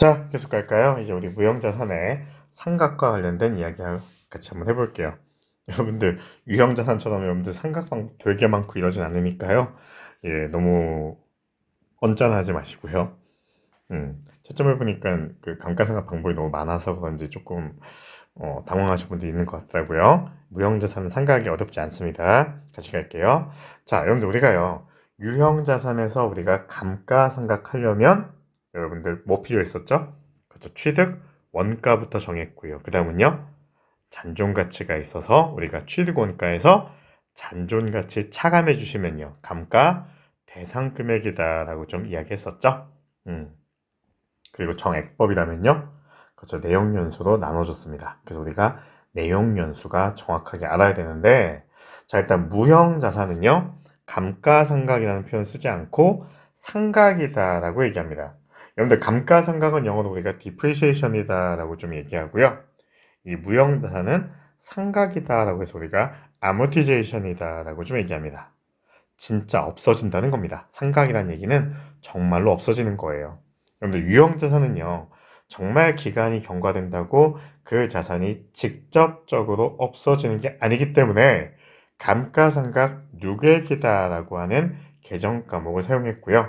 자, 계속 갈까요? 이제 우리 무형자산의 삼각과 관련된 이야기 같이 한번 해볼게요. 여러분들, 유형자산처럼 여러분들 삼각방 되게 많고 이러진 않으니까요. 예, 너무 언짢아하지 마시고요. 채점해보니까 그 감가상각 방법이 너무 많아서 그런지 조금 당황하신 분들이 있는 것 같더라고요. 무형자산은 삼각이 어렵지 않습니다. 같이 갈게요. 자, 여러분들 우리가요. 유형자산에서 우리가 감가상각하려면 여러분들 뭐 필요했었죠? 그렇죠. 취득 원가부터 정했고요. 그 다음은요. 잔존가치가 있어서 우리가 취득 원가에서 잔존가치 차감해 주시면요. 감가 대상 금액이다라고 좀 이야기했었죠. 음. 그리고 정액법이라면요. 그렇죠. 내용연수로 나눠줬습니다. 그래서 우리가 내용연수가 정확하게 알아야 되는데, 자, 일단 무형자산은요. 감가상각이라는 표현 쓰지 않고 상각이다라고 얘기합니다. 여러분들 감가상각은 영어로 우리가 depreciation이다라고 좀 얘기하고요. 이 무형자산은 상각이다라고 해서 우리가 amortization이다라고 좀 얘기합니다. 진짜 없어진다는 겁니다. 상각이라는 얘기는 정말로 없어지는 거예요. 여러분들 유형자산은요. 정말 기간이 경과된다고 그 자산이 직접적으로 없어지는 게 아니기 때문에 감가상각 누계기다라고 하는 개정 과목을 사용했고요.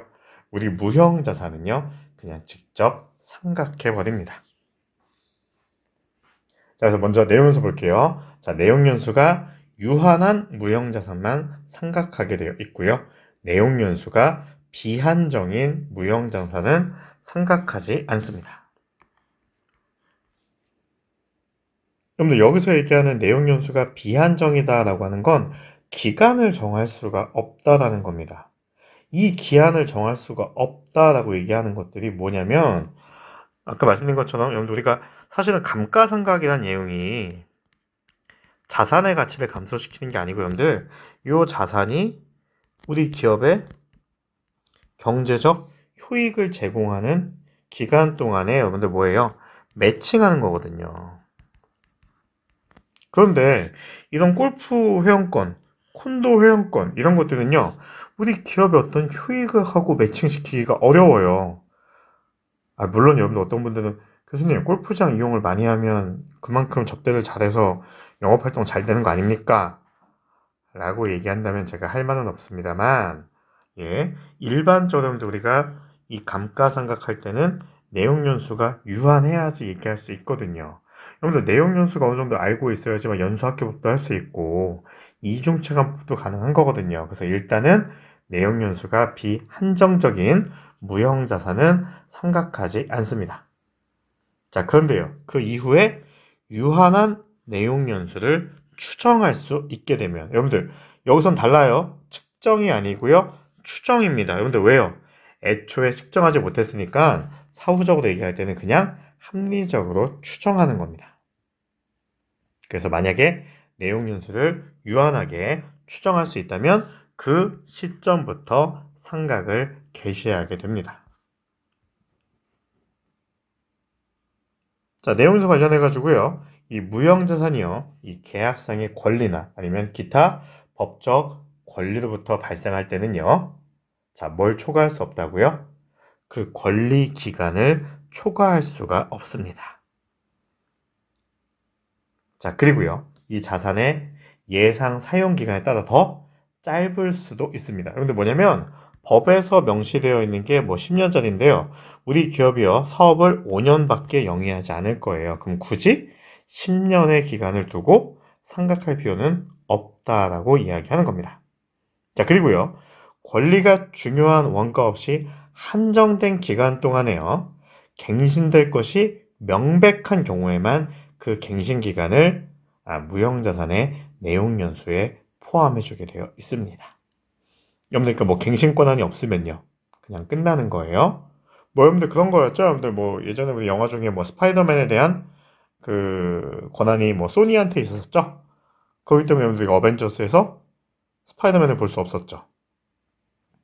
우리 무형자산은요. 그냥 직접 상각해버립니다. 자, 그래서 먼저 내용연수 볼게요. 자, 내용연수가 유한한 무형자산만 상각하게 되어 있고요. 내용연수가 비한정인 무형자산은 상각하지 않습니다. 여러분들 여기서 얘기하는 내용연수가 비한정이다라고 하는 건 기간을 정할 수가 없다라는 겁니다. 이 기한을 정할 수가 없다라고 얘기하는 것들이 뭐냐면 아까 말씀드린 것처럼 여러분들 우리가 사실은 감가상각이라는 내용이 자산의 가치를 감소시키는 게 아니고 여러분들 이 자산이 우리 기업에 경제적 효익을 제공하는 기간 동안에 여러분들 뭐예요? 매칭하는 거거든요. 그런데 이런 골프 회원권, 콘도 회원권 이런 것들은요. 우리 기업의 어떤 효익을 하고 매칭시키기가 어려워요. 물론 여러분들 어떤 분들은 교수님 골프장 이용을 많이 하면 그만큼 접대를 잘해서 영업활동 잘 되는 거 아닙니까? 라고 얘기한다면 제가 할 말은 없습니다만, 예, 일반적으로 우리가 이 감가상각할 때는 내용연수가 유한해야지 얘기할 수 있거든요. 여러분들 내용연수가 어느 정도 알고 있어야지만 연수학교법도 할 수 있고 이중체감법도 가능한 거거든요. 그래서 일단은 내용연수가 비한정적인 무형자산은 상각하지 않습니다. 자, 그런데요. 그 이후에 유한한 내용연수를 추정할 수 있게 되면 여러분들 여기선 달라요. 측정이 아니고요. 추정입니다. 여러분들 왜요? 애초에 측정하지 못했으니까 사후적으로 얘기할 때는 그냥 합리적으로 추정하는 겁니다. 그래서 만약에 내용연수를 유한하게 추정할 수 있다면 그 시점부터 상각을 개시하게 됩니다. 자, 내용서 관련해가지고요. 이 무형자산이요. 이 계약상의 권리나 아니면 기타 법적 권리로부터 발생할 때는요. 자, 뭘 초과할 수 없다고요? 그 권리 기간을 초과할 수가 없습니다. 자, 그리고요. 이 자산의 예상 사용 기간에 따라 더 짧을 수도 있습니다. 여러분들 뭐냐면 법에서 명시되어 있는 게 뭐 10년짜리인데요. 우리 기업이요. 사업을 5년밖에 영위하지 않을 거예요. 그럼 굳이 10년의 기간을 두고 상각할 필요는 없다라고 이야기하는 겁니다. 자, 그리고요. 권리가 중요한 원가 없이 한정된 기간 동안에요. 갱신될 것이 명백한 경우에만 그 갱신 기간을 무형자산의 내용연수에 포함해주게 되어 있습니다. 여러분들 그러니까 뭐 갱신 권한이 없으면요. 그냥 끝나는 거예요. 뭐 여러분들 그런 거였죠? 여러분들 뭐 예전에 우리 영화 중에 뭐 스파이더맨에 대한 그 권한이 뭐 소니한테 있었죠? 그렇기 때문에 여러분들 어벤져스에서 스파이더맨을 볼 수 없었죠.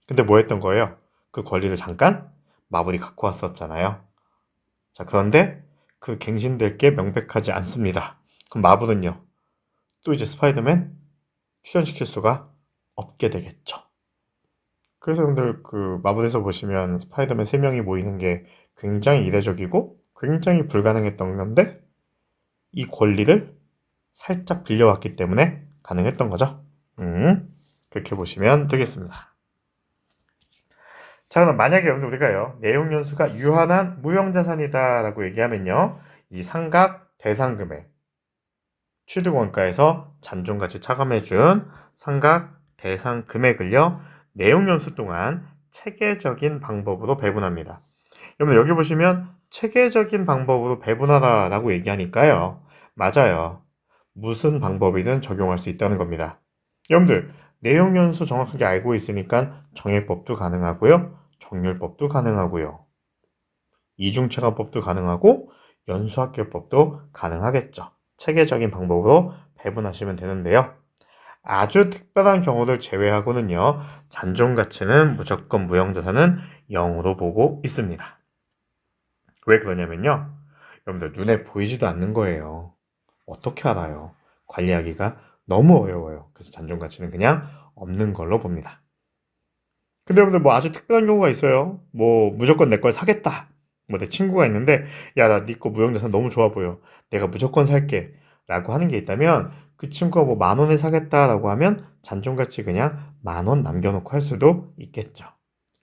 근데 뭐 했던 거예요? 그 권리를 잠깐 마블이 갖고 왔었잖아요. 자, 그런데 그 갱신될 게 명백하지 않습니다. 그럼 마블은요? 또 이제 스파이더맨 출연시킬 수가 없게 되겠죠. 그래서 여러분들 그 마블에서 보시면 스파이더맨 3명이 모이는 게 굉장히 이례적이고 굉장히 불가능했던 건데 이 권리를 살짝 빌려왔기 때문에 가능했던 거죠. 그렇게 보시면 되겠습니다. 자, 그럼 만약에 여러분들 우리가요, 내용 연수가 유한한 무형자산이다 라고 얘기하면요, 이 상각 대상금액, 취득원가에서 잔존가치 차감해준 상각 대상 금액을요, 내용 연수 동안 체계적인 방법으로 배분합니다. 여러분들 여기 보시면 체계적인 방법으로 배분하다 라고 얘기하니까요, 맞아요. 무슨 방법이든 적용할 수 있다는 겁니다. 여러분들 내용 연수 정확하게 알고 있으니까 정액법도 가능하고요, 정률법도 가능하고요, 이중차감법도 가능하고 연수학계법도 가능하겠죠. 체계적인 방법으로 배분하시면 되는데요. 아주 특별한 경우를 제외하고는요, 잔존가치는 무조건 무형자산은 0으로 보고 있습니다. 왜 그러냐면요, 여러분들 눈에 보이지도 않는 거예요. 어떻게 알아요? 관리하기가 너무 어려워요. 그래서 잔존가치는 그냥 없는 걸로 봅니다. 근데 여러분들 뭐 아주 특별한 경우가 있어요. 뭐 무조건 내 걸 사겠다. 뭐 내 친구가 있는데 야, 나 네 거 무형자산 너무 좋아 보여. 내가 무조건 살게. 라고 하는 게 있다면 그 친구가 뭐 10,000원에 사겠다라고 하면 잔존가치 그냥 10,000원 남겨놓고 할 수도 있겠죠.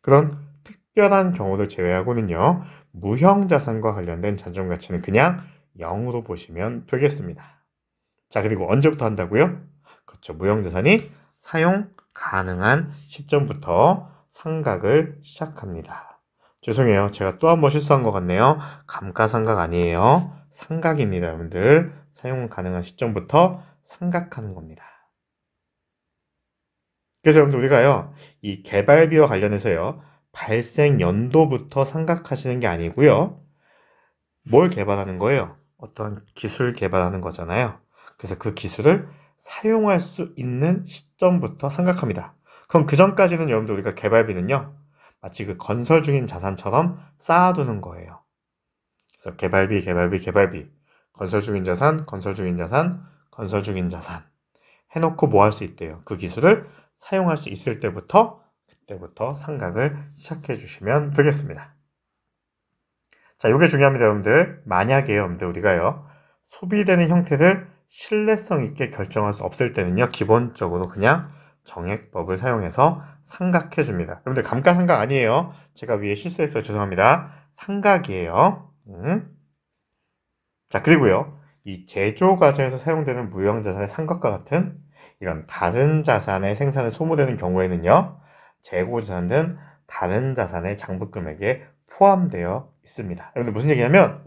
그런 특별한 경우를 제외하고는요, 무형자산과 관련된 잔존가치는 그냥 0으로 보시면 되겠습니다. 자, 그리고 언제부터 한다고요? 그렇죠. 무형자산이 사용 가능한 시점부터 상각을 시작합니다. 죄송해요. 제가 또 한 번 실수한 것 같네요. 감가상각 아니에요. 상각입니다, 여러분들. 사용 가능한 시점부터 상각하는 겁니다. 그래서 여러분들 우리가요, 이 개발비와 관련해서요, 발생 연도부터 상각하시는 게 아니고요, 뭘 개발하는 거예요? 어떤 기술 개발하는 거잖아요. 그래서 그 기술을 사용할 수 있는 시점부터 상각합니다. 그럼 그 전까지는 여러분들 우리가 개발비는요, 마치 그 건설 중인 자산처럼 쌓아두는 거예요. 그래서 개발비, 건설 중인 자산, 건설 중인 자산, 건설 중인 자산 해놓고 뭐 할 수 있대요? 그 기술을 사용할 수 있을 때부터, 그때부터 상각을 시작해 주시면 되겠습니다. 자, 이게 중요합니다, 여러분들. 만약에 여러분들 우리가요, 소비되는 형태를 신뢰성 있게 결정할 수 없을 때는요, 기본적으로 그냥 정액법을 사용해서 상각해 줍니다. 여러분들 감가상각 아니에요. 제가 위에 실수했어요. 죄송합니다. 상각이에요. 자, 그리고요, 이 제조 과정에서 사용되는 무형자산의 상각과 같은 이런 다른 자산의 생산에 소모되는 경우에는요, 재고자산 등 다른 자산의 장부금액에 포함되어 있습니다. 여러분들 무슨 얘기냐면,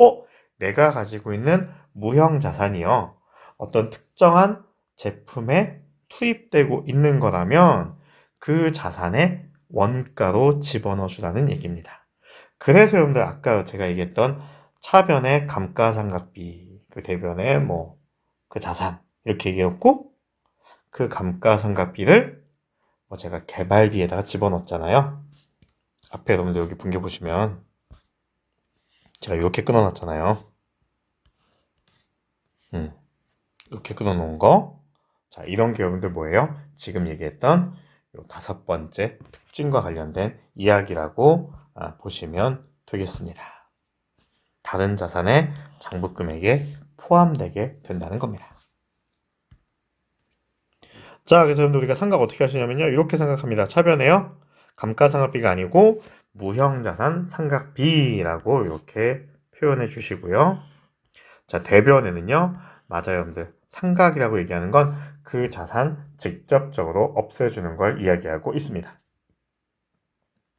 내가 가지고 있는 무형자산이요, 어떤 특정한 제품에 투입되고 있는 거라면 그 자산의 원가로 집어넣어 주라는 얘기입니다. 그래서 여러분들 아까 제가 얘기했던 차변의 감가상각비, 그 대변의 뭐 그 자산 이렇게 얘기했고, 그 감가상각비를 뭐 제가 개발비에다가 집어넣었잖아요. 앞에 여러분들 여기 분개 보시면 제가 이렇게 끊어놨잖아요. 이렇게 끊어놓은 거. 자, 이런 게 여러분들 뭐예요? 지금 얘기했던 요 5번째 특징과 관련된 이야기라고 보시면 되겠습니다. 다른 자산의 장부금액에 포함되게 된다는 겁니다. 자, 그래서 여러분들 우리가 상각 어떻게 하시냐면요, 이렇게 생각합니다. 차변에요, 감가상각비가 아니고 무형자산 상각비라고 이렇게 표현해 주시고요. 자, 대변에는요, 맞아요, 여러분들. 상각이라고 얘기하는 건 그 자산 직접적으로 없애주는 걸 이야기하고 있습니다.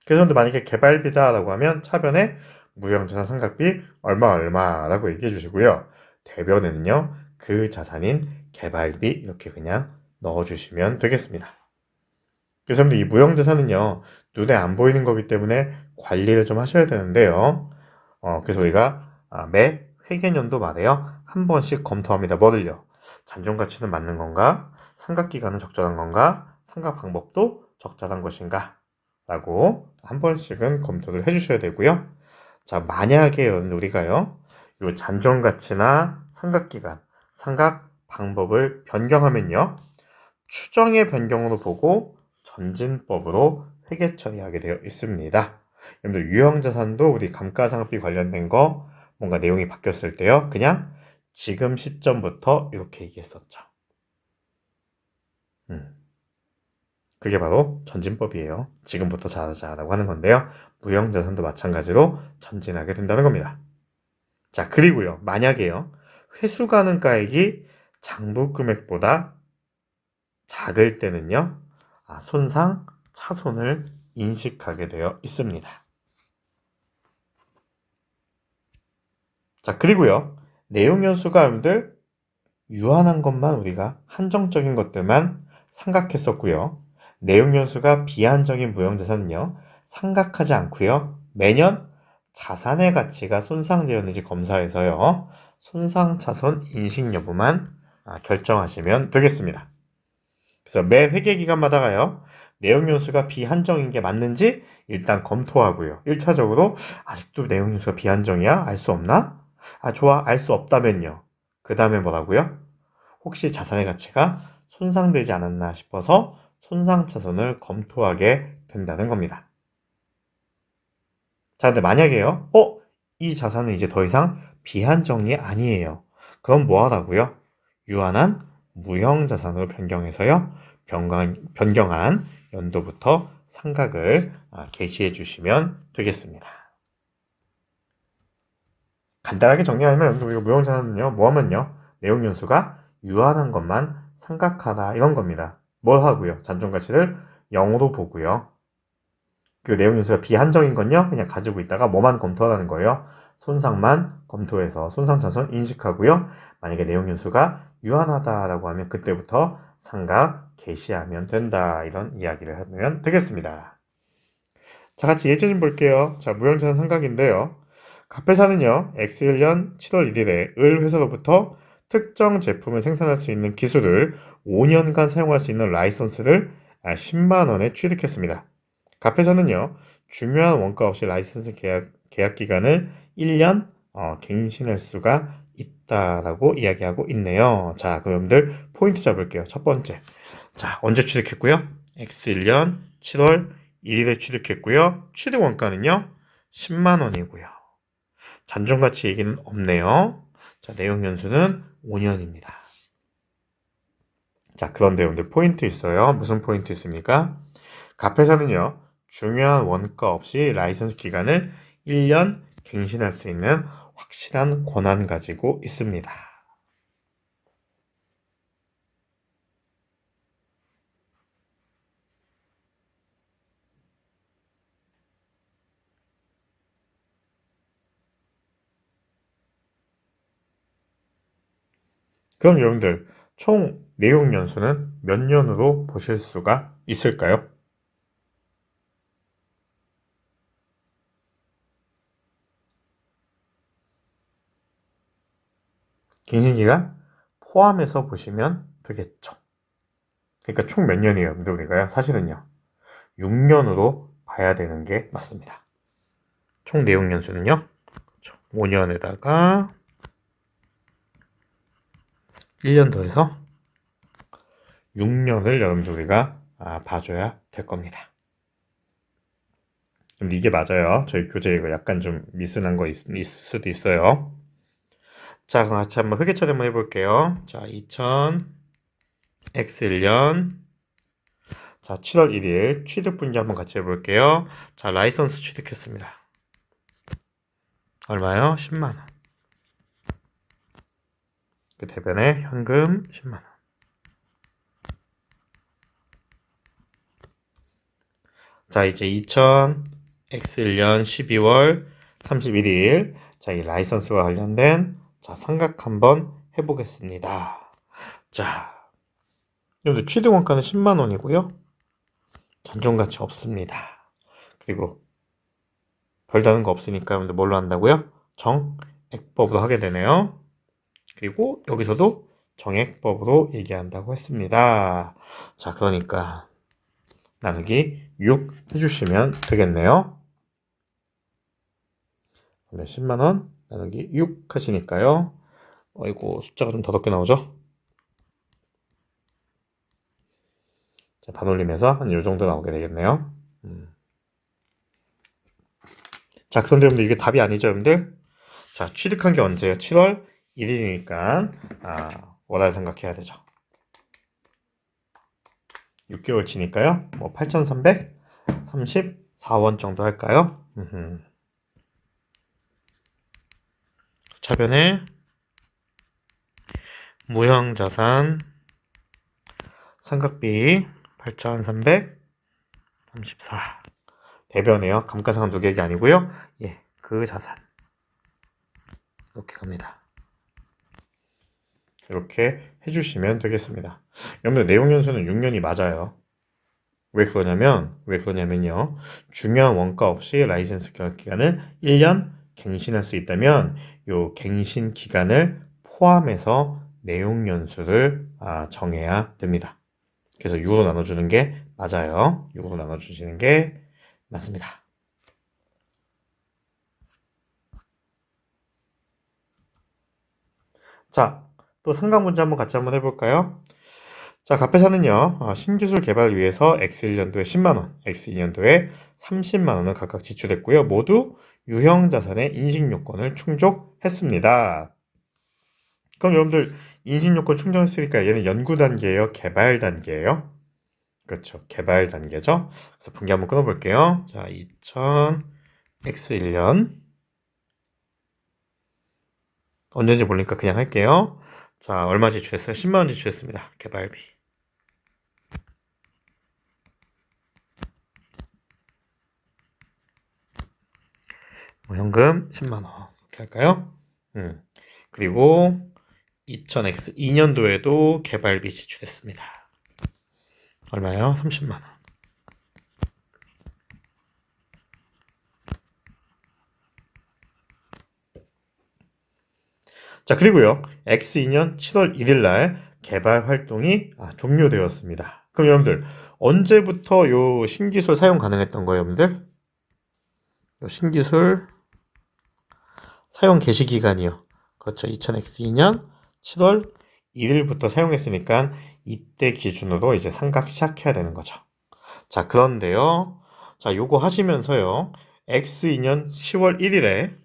그래서 여러분들 만약에 개발비다라고 하면 차변에 무형자산 상각비 얼마라고 얘기해 주시고요. 대변에는요, 그 자산인 개발비 이렇게 그냥 넣어주시면 되겠습니다. 그래서 여러분들 이 무형자산은요, 눈에 안 보이는 거기 때문에 관리를 좀 하셔야 되는데요. 그래서 우리가 매 회계연도 말에요, 한 번씩 검토합니다. 뭐를요? 잔존가치는 맞는 건가? 상각기간은 적절한 건가? 상각 방법도 적절한 것인가? 라고 한 번씩은 검토를 해주셔야 되고요. 자, 만약에 우리가요, 요 잔존가치나 상각기간, 상각 방법을 변경하면요, 추정의 변경으로 보고 전진법으로 회계 처리하게 되어 있습니다. 여러분들 유형자산도 우리 감가상각비 관련된 거 뭔가 내용이 바뀌었을 때요. 그냥 지금 시점부터 이렇게 얘기했었죠. 그게 바로 전진법이에요. 지금부터 잘하자라고 하는 건데요. 무형자산도 마찬가지로 전진하게 된다는 겁니다. 자, 그리고요. 만약에요. 회수가능가액이 장부금액보다 작을 때는요. 손상, 차손을 인식하게 되어 있습니다. 자, 그리고요. 내용연수가 여러분들 유한한 것만 우리가 한정적인 것들만 삼각했었고요. 내용연수가 비한정인 무형자산은요. 삼각하지 않고요. 매년 자산의 가치가 손상되었는지 검사해서요. 손상차손 인식 여부만 결정하시면 되겠습니다. 그래서 매 회계기간마다가요. 내용연수가 비한정인 게 맞는지 일단 검토하고요. 1차적으로 아직도 내용연수가 비한정이야? 알 수 없나? 좋아. 알 수 없다면요. 그 다음에 뭐라고요? 혹시 자산의 가치가 손상되지 않았나 싶어서 손상차손을 검토하게 된다는 겁니다. 자, 근데 만약에요. 이 자산은 이제 더 이상 비한정이 아니에요. 그럼 뭐 하라고요? 유한한 무형자산으로 변경해서요. 변경한 연도부터 상각을 게시해 주시면 되겠습니다. 간단하게 정리하면 우리가 무형자산은요. 뭐 하면요. 내용연수가 유한한 것만 삼각하다 이런 겁니다. 뭘 하고요? 잔존가치를 0으로 보고요. 그 내용연수가 비한정인 건요. 그냥 가지고 있다가 뭐만 검토하라는 거예요. 손상만 검토해서 손상차손 인식하고요. 만약에 내용연수가 유한하다라고 하면 그때부터 상각 게시하면 된다. 이런 이야기를 하면 되겠습니다. 자, 같이 예제 좀 볼게요. 자, 무형자산 상각인데요. 갑회사는요, X1년 7월 1일에 을 회사로부터 특정 제품을 생산할 수 있는 기술을 5년간 사용할 수 있는 라이선스를 10만 원에 취득했습니다. 갑회사는요, 중요한 원가 없이 라이선스 계약 기간을 1년 갱신할 수가 있다라고 이야기하고 있네요. 자, 그럼 여러분들 포인트 잡을게요. 첫 번째. 자, 언제 취득했고요? X1년 7월 1일에 취득했고요. 취득 원가는요, 10만 원이고요. 잔존가치 얘기는 없네요. 자, 내용 연수는 5년입니다. 자, 그런데 여러분들 포인트 있어요. 무슨 포인트 있습니까? 갑회사는요, 중요한 원가 없이 라이선스 기간을 1년 갱신할 수 있는 확실한 권한 가지고 있습니다. 그럼 여러분들 총 내용 연수는 몇 년으로 보실 수가 있을까요? 갱신기간 포함해서 보시면 되겠죠. 그러니까 총 몇 년이에요, 여러분들 우리가요? 사실은요. 6년으로 봐야 되는 게 맞습니다. 총 내용 연수는요. 5년에다가 1년 더해서 6년을 여러분들 우리가 봐줘야 될 겁니다. 근데 이게 맞아요. 저희 교재 이거 약간 좀 미스난 거 있을 수도 있어요. 자, 그럼 같이 한번 회계처리 한번 해볼게요. 자, 2000 X1년 자, 7월 1일 취득 분기 한번 같이 해볼게요. 자, 라이선스 취득했습니다. 얼마요? 10만원. 그 대변에 현금 10만원. 자, 이제 2000 X1년 12월 31일 자, 이 라이선스와 관련된 상각 한번 해보겠습니다. 자, 여러분들 취득 원가는 10만원이고요. 잔존가치 없습니다. 그리고 별다른 거 없으니까 여러분들 뭘로 한다고요? 정액법으로 하게 되네요. 그리고 여기서도 정액법으로 얘기한다고 했습니다. 자, 그러니까 나누기 6 해주시면 되겠네요. 10만원 나누기 6 하시니까요. 이거 숫자가 좀 더럽게 나오죠? 자, 반올림해서 한 요 정도 나오게 되겠네요. 자, 그런데 여러분들 이게 답이 아니죠, 여러분들? 자, 취득한 게 언제예요? 7월 1일이니까 월할 생각해야 되죠. 6개월 치니까요. 뭐 8,334원 정도 할까요? 차변에 무형자산 삼각비 8,334 대변에요. 감가상각 누계액이 아니고요. 예, 그 자산 이렇게 갑니다. 이렇게 해주시면 되겠습니다. 여러분들 내용 연수는 6년이 맞아요. 왜 그러냐면요. 중요한 원가 없이 라이센스 경약 기간을 1년 갱신할 수 있다면 요 갱신 기간을 포함해서 내용 연수를 정해야 됩니다. 그래서 6으로 나눠주는 게 맞아요. 6으로 나눠주시는 게 맞습니다. 자, 또 상각 문제 같이 한번 해볼까요? 자, 갑회사는요, 신기술 개발 위해서 X1년도에 10만원, X2년도에 30만원을 각각 지출했고요. 모두 유형자산의 인식요건을 충족했습니다. 그럼 여러분들 인식요건 충족했으니까 얘는 연구단계예요? 개발단계예요? 그렇죠. 개발단계죠. 그래서 분기 한번 끊어볼게요. 자, 2000 X1년 언제인지 모르니까 그냥 할게요. 자, 얼마 지출했어요? 10만원 지출했습니다. 개발비. 현금 10만원 이렇게 할까요? 그리고 2000X 2년도에도 개발비 지출했습니다. 얼마요? 30만원. 자, 그리고요. X2년 7월 1일 날 개발 활동이 종료되었습니다. 그럼 여러분들 언제부터 요 신기술 사용 가능했던 거예요, 여러분들? 요 신기술 사용 개시 기간이요. 그렇죠. 2000X2년 7월 1일부터 사용했으니까 이때 기준으로 이제 상각 시작해야 되는 거죠. 자, 그런데요. 자, 요거 하시면서요. X2년 10월 1일에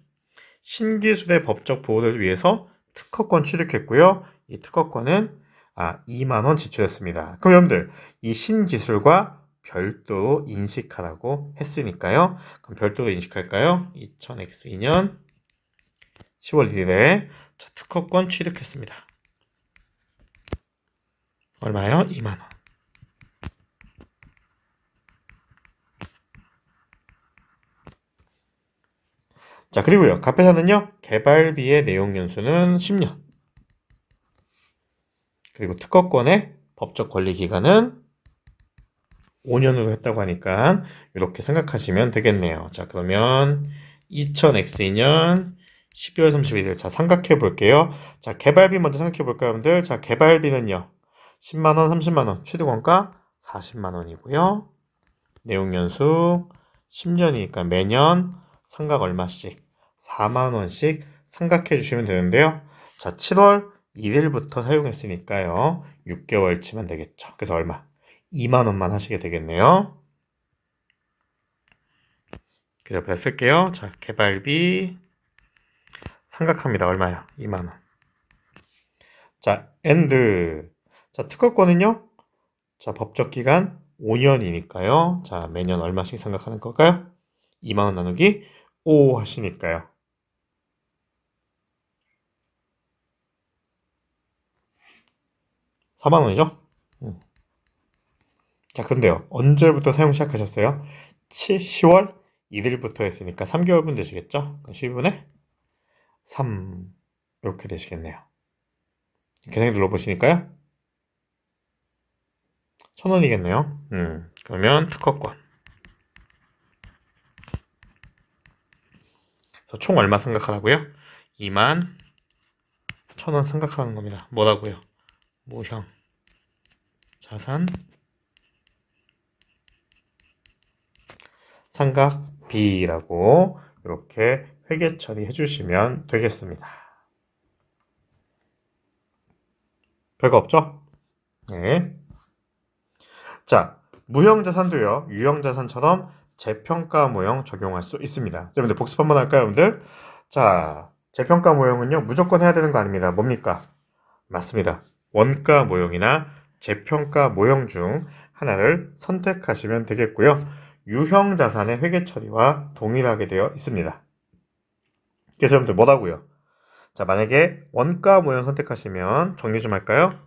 신기술의 법적 보호를 위해서 특허권 취득했고요. 이 특허권은 2만원 지출했습니다. 그럼 여러분들 이 신기술과 별도로 인식하라고 했으니까요. 그럼 별도로 인식할까요? 2000X2년 10월 1일에 특허권 취득했습니다. 얼마요? 2만원. 자, 그리고요. 갑회사는요. 개발비의 내용 연수는 10년. 그리고 특허권의 법적 권리 기간은 5년으로 했다고 하니까 이렇게 생각하시면 되겠네요. 자, 그러면 2000X2년 12월 31일. 자, 삼각해 볼게요. 자, 개발비 먼저 생각해 볼까요, 여러분들? 자, 개발비는요. 10만원, 30만원, 취득원가 40만원이고요. 내용연수 10년이니까 매년 상각 얼마씩? 4만원씩 상각해 주시면 되는데요. 자, 7월 1일부터 사용했으니까요. 6개월 치면 되겠죠. 그래서 얼마? 2만원만 하시게 되겠네요. 그래서 옆에 쓸게요. 자, 개발비 상각합니다. 얼마요? 2만원. 자, 엔드. 자, 특허권은요? 자, 법적 기간 5년이니까요. 자, 매년 얼마씩 생각하는 걸까요? 2만원 나누기 5 하시니까요. 4만원이죠? 자, 근데요. 언제부터 사용 시작하셨어요? 10월 1일부터 했으니까 3개월분 되시겠죠? 12분의 3 이렇게 되시겠네요. 계산기 눌러보시니까요. 1,000원이겠네요. 그러면 특허권. 그래서 총 얼마 생각하라고요? 2만 1,000원 생각하는 겁니다. 뭐라고요? 무형 자산 상각비라고 이렇게 회계 처리해 주시면 되겠습니다. 별거 없죠? 네. 자, 무형자산도요. 유형자산처럼 재평가 모형 적용할 수 있습니다. 자, 여러분들 복습 한번 할까요, 여러분들? 자, 재평가 모형은요, 무조건 해야 되는 거 아닙니다. 뭡니까? 맞습니다. 원가 모형이나 재평가 모형 중 하나를 선택하시면 되겠고요. 유형 자산의 회계 처리와 동일하게 되어 있습니다. 그래서 여러분들 뭐라고요? 자, 만약에 원가 모형 선택하시면 정리 좀 할까요?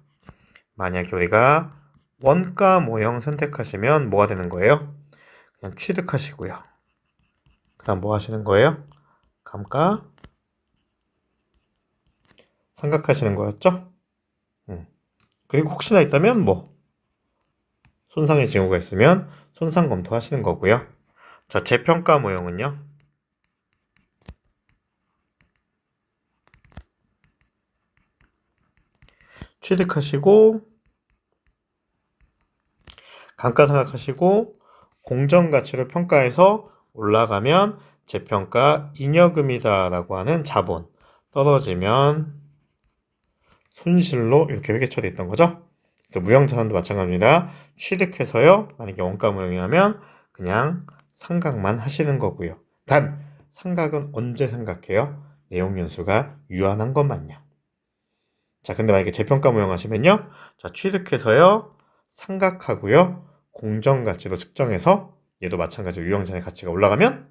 만약에 우리가 원가 모형 선택하시면 뭐가 되는 거예요? 그냥 취득하시고요. 그 다음 뭐 하시는 거예요? 감가 상각하시는 거였죠? 그리고 혹시나 있다면 뭐 손상의 징후가 있으면 손상 검토하시는 거고요. 자, 재평가 모형은요. 취득하시고 감가상각하시고 공정가치로 평가해서 올라가면 재평가 잉여금이다 라고 하는 자본, 떨어지면 손실로 이렇게 회계 처리했던 거죠. 그래서 무형자산도 마찬가지입니다. 취득해서요, 만약에 원가 모형이라면 그냥 상각만 하시는 거고요. 단 상각은 언제 상각해요? 내용연수가 유한한 것만요. 자, 근데 만약에 재평가 모형 하시면요, 자, 취득해서요, 상각하고요, 공정가치도 측정해서 얘도 마찬가지로 유형자산의 가치가 올라가면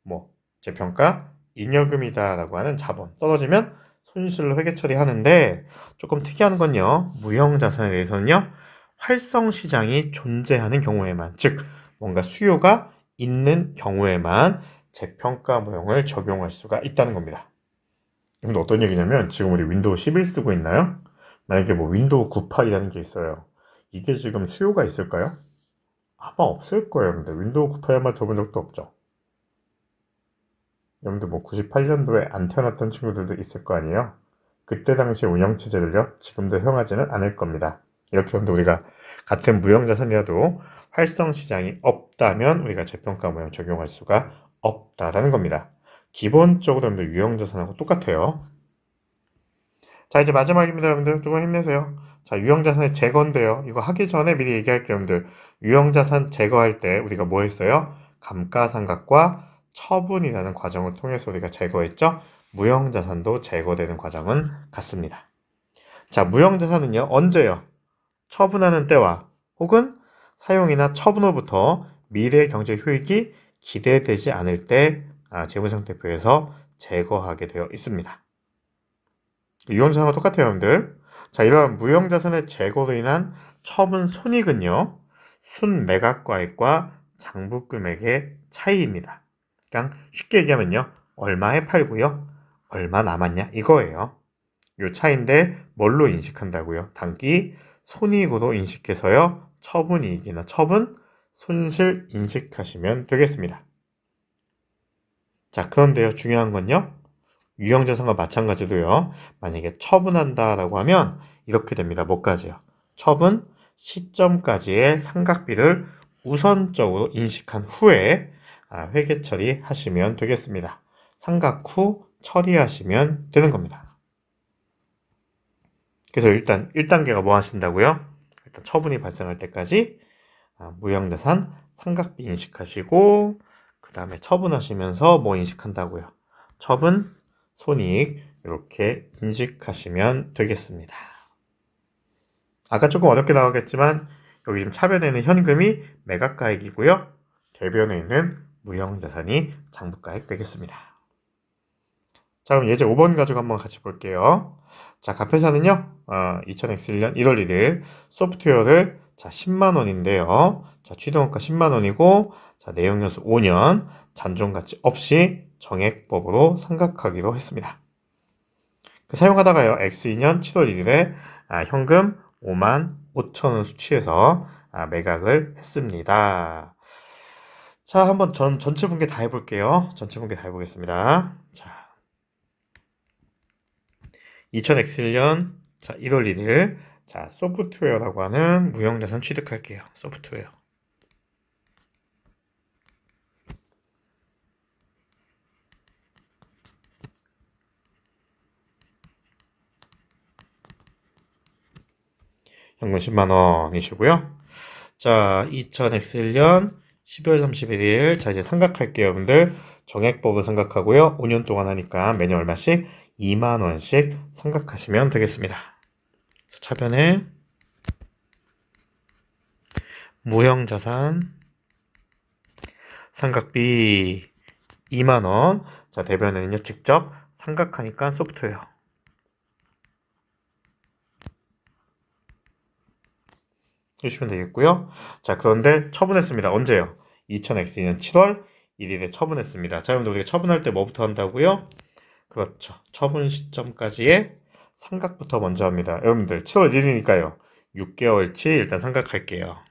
뭐 재평가 잉여금이다 라고 하는 자본, 떨어지면 손실로 회계 처리하는데, 조금 특이한 건요, 무형자산에 대해서는요, 활성시장이 존재하는 경우에만, 즉 뭔가 수요가 있는 경우에만 재평가 모형을 적용할 수가 있다는 겁니다. 근데 어떤 얘기냐면, 지금 우리 윈도우 11 쓰고 있나요? 만약에 뭐 윈도우 98이라는 게 있어요. 이게 지금 수요가 있을까요? 아마 없을 거예요. 근데 윈도우 98 아마 들어본 적도 없죠. 여러분들 뭐 98년도에 안 태어났던 친구들도 있을 거 아니에요? 그때 당시 운영체제를요, 지금도 형하지는 않을 겁니다. 이렇게 여러분들 우리가 같은 무형자산이라도 활성시장이 없다면 우리가 재평가 모형 적용할 수가 없다라는 겁니다. 기본적으로 여러분들 유형자산하고 똑같아요. 자, 이제 마지막입니다, 여러분들. 조금 힘내세요. 자, 유형자산의 제거인데요. 이거 하기 전에 미리 얘기할게요, 여러분들. 유형자산 제거할 때 우리가 뭐 했어요? 감가상각과 처분이라는 과정을 통해서 우리가 제거했죠? 무형자산도 제거되는 과정은 같습니다. 자, 무형자산은요, 언제요? 처분하는 때와 혹은 사용이나 처분 후부터 미래 경제 효익이 기대되지 않을 때 재무상태표에서 제거하게 되어 있습니다. 유형자산과 똑같아요, 여러분들. 자, 이러한 무형자산의 제거로 인한 처분 손익은요, 순매각가액과 장부금액의 차이입니다. 그냥 쉽게 얘기하면요, 얼마에 팔고요, 얼마 남았냐 이거예요. 요 차이인데 뭘로 인식한다고요? 단기 손익으로 인식해서요, 처분이익이나 처분 손실 인식하시면 되겠습니다. 자, 그런데요, 중요한 건요, 유형자산과 마찬가지로요, 만약에 처분한다라고 하면 이렇게 됩니다. 뭐까지요? 처분 시점까지의 상각비를 우선적으로 인식한 후에 회계 처리하시면 되겠습니다. 상각 후 처리하시면 되는 겁니다. 그래서 일단 1단계가 뭐 하신다고요? 일단 처분이 발생할 때까지 무형자산 상각비 인식하시고, 그 다음에 처분하시면서 뭐 인식한다고요? 처분 손익 이렇게 인식하시면 되겠습니다. 아까 조금 어렵게 나오겠지만 여기 지금 차변에는 현금이 매각가액이고요, 대변에 있는 무형자산이 장부가액 되겠습니다. 자, 그럼 예제 5번 가지고 한번 같이 볼게요. 자, 갑회사는요, 2000X1년 1월 1일 소프트웨어를 10만원인데요. 자, 취득원가 10만원이고, 자, 내용연수 5년, 잔존가치 없이 정액법으로 상각하기로 했습니다. 사용하다가요, X2년 7월 1일에 현금 5만 5천원 수취해서 매각을 했습니다. 자, 한번 전체 분계 다 해볼게요. 전체 분계 다 해보겠습니다. 자, 2000X1년 1월 1일 자, 소프트웨어라고 하는 무형자산 취득할게요. 소프트웨어. 현금 10만원이시고요. 자, 2000X1년 12월 31일. 자, 이제 삼각할게요, 여러분들. 정액법을 삼각하고요. 5년 동안 하니까 매년 얼마씩? 2만 원씩 삼각하시면 되겠습니다. 차변에 무형자산 삼각비 2만 원. 자, 대변에는요, 직접 삼각하니까 소프트웨어. 해주시면 되겠고요. 자, 그런데 처분했습니다. 언제요? 2000X년 7월 1일에 처분했습니다. 자, 여러분들 우리가 처분할 때 뭐부터 한다고요? 그렇죠. 처분 시점까지의 삼각부터 먼저 합니다. 여러분들 7월 1일이니까요. 6개월치 일단 삼각할게요.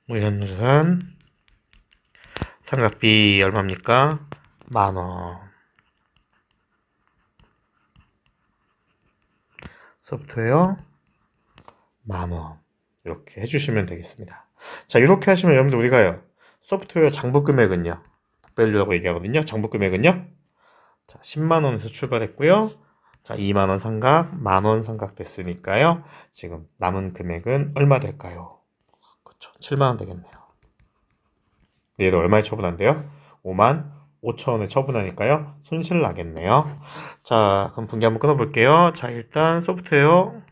무형자산 삼각비 얼마입니까? 10,000원. 소프트웨어 10,000원. 이렇게 해주시면 되겠습니다. 자, 이렇게 하시면 여러분들 우리가요, 소프트웨어 장부 금액은요, 북밸류라고 얘기하거든요. 장부 금액은요, 자, 10만원에서 출발했고요. 자, 2만원 삼각, 10,000원 삼각 됐으니까요. 지금 남은 금액은 얼마 될까요? 그렇죠. 7만원 되겠네요. 얘도 얼마에 처분한대요? 55,000원에 처분하니까요. 손실 나겠네요. 자, 그럼 분기 한번 끊어볼게요. 자, 일단 소프트웨어.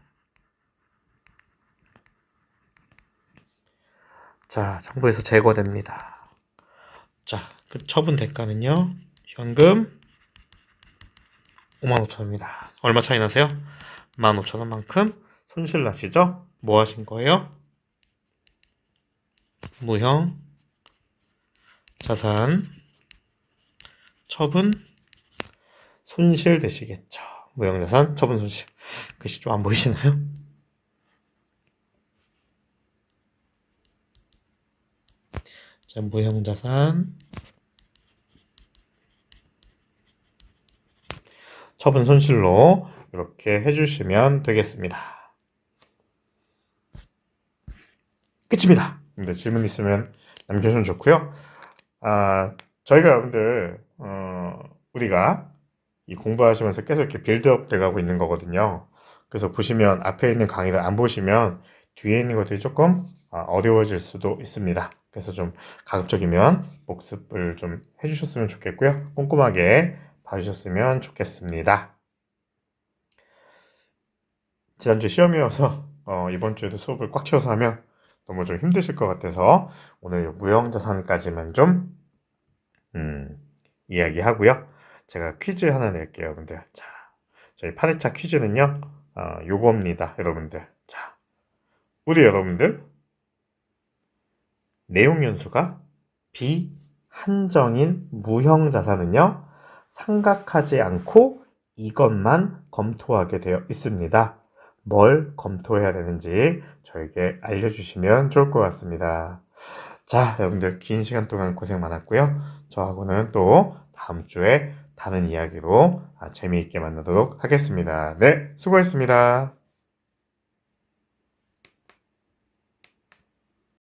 자, 장부에서 제거됩니다. 자, 그 처분 대가는요, 현금 55,000원입니다. 얼마 차이 나세요? 15,000원만큼 손실 나시죠? 뭐 하신 거예요? 무형 자산 처분 손실 되시겠죠. 무형자산 처분 손실. 글씨 좀 안 보이시나요? 자, 무형자산 처분 손실로 이렇게 해주시면 되겠습니다. 끝입니다. 근데 질문 있으면 남겨주시면 좋고요. 저희가 여러분들 우리가 이 공부하시면서 계속 이렇게 빌드업 돼가고 있는 거거든요. 그래서 보시면 앞에 있는 강의를 안 보시면 뒤에 있는 것들이 조금 어려워질 수도 있습니다. 그래서 좀 가급적이면 복습을 좀 해주셨으면 좋겠고요. 꼼꼼하게 봐주셨으면 좋겠습니다. 지난주 시험이어서 이번 주에도 수업을 꽉 채워서 하면 너무 좀 힘드실 것 같아서 오늘 무형자산까지만 좀 이야기하고요. 제가 퀴즈 하나 낼게요, 여러분들. 자, 저희 8회차 퀴즈는요, 요겁니다, 여러분들. 자, 우리 여러분들 내용 연수가 비한정인 무형자산은요, 삼각하지 않고 이것만 검토하게 되어 있습니다. 뭘 검토해야 되는지 저에게 알려주시면 좋을 것 같습니다. 자, 여러분들 긴 시간 동안 고생 많았고요. 저하고는 또 다음 주에 다른 이야기로 재미있게 만나도록 하겠습니다. 네, 수고했습니다.